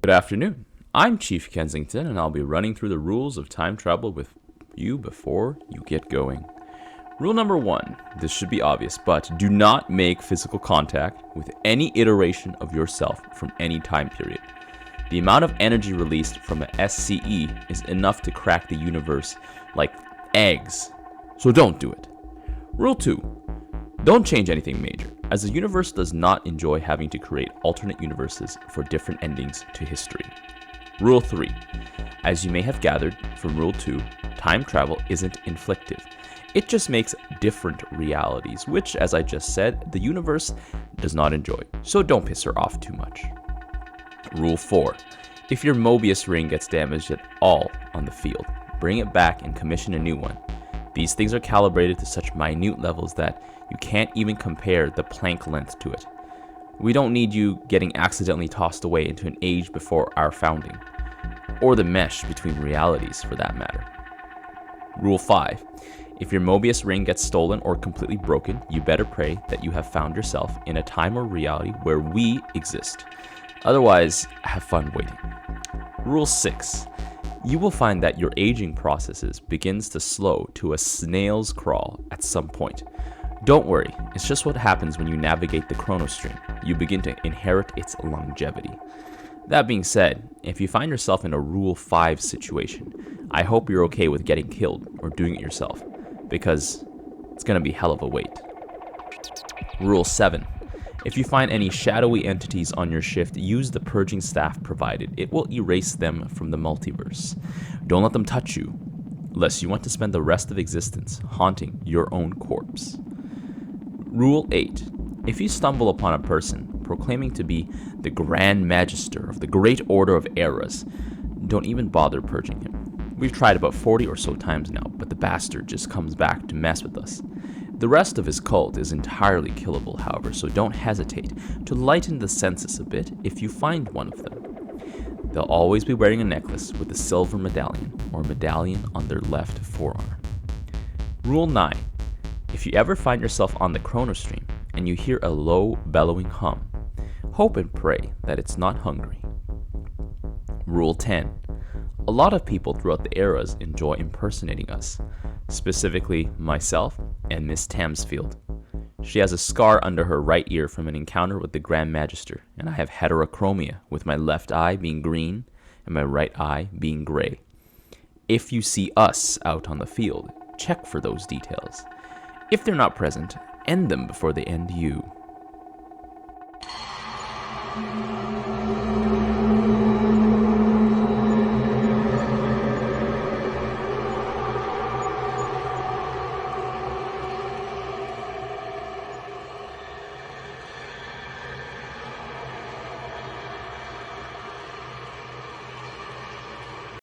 Good afternoon. I'm Chief Kensington, and I'll be running through the rules of time travel with you before you get going. Rule number 1. This should be obvious, but do not make physical contact with any iteration of yourself from any time period. The amount of energy released from a SCE is enough to crack the universe like eggs, so don't do it. Rule 2. Don't change anything major, as the universe does not enjoy having to create alternate universes for different endings to history. Rule 3. As you may have gathered from Rule 2, time travel isn't inflictive. It just makes different realities, which, as I just said, the universe does not enjoy, so don't piss her off too much. Rule 4. If your Mobius ring gets damaged at all on the field, bring it back and commission a new one. These things are calibrated to such minute levels that you can't even compare the Planck length to it. We don't need you getting accidentally tossed away into an age before our founding, or the mesh between realities for that matter. Rule 5. If your Mobius ring gets stolen or completely broken, you better pray that you have found yourself in a time or reality where we exist. Otherwise, have fun waiting. Rule 6. You will find that your aging processes begins to slow to a snail's crawl at some point. Don't worry, it's just what happens when you navigate the chronostream. You begin to inherit its longevity. That being said, if you find yourself in a Rule 5 situation, I hope you're okay with getting killed or doing it yourself, because it's gonna be hell of a wait. Rule 7. If you find any shadowy entities on your shift, use the purging staff provided. It will erase them from the multiverse. Don't let them touch you, unless you want to spend the rest of existence haunting your own corpse. Rule 8. If you stumble upon a person proclaiming to be the Grand Maegister of the Great Order of Eras, don't even bother purging him. We've tried about 40 or so times now, but the bastard just comes back to mess with us. The rest of his cult is entirely killable, however, so don't hesitate to lighten the census a bit if you find one of them. They'll always be wearing a necklace with a silver medallion or medallion on their left forearm. Rule 9. If you ever find yourself on the chronostream and you hear a low, bellowing hum, hope and pray that it's not hungry. Rule 10. A lot of people throughout the eras enjoy impersonating us, specifically myself and Miss Tamsfield. She has a scar under her right ear from an encounter with the Grand Maegister, and I have heterochromia, with my left eye being green and my right eye being gray. If you see us out on the field, check for those details. If they're not present, end them before they end you.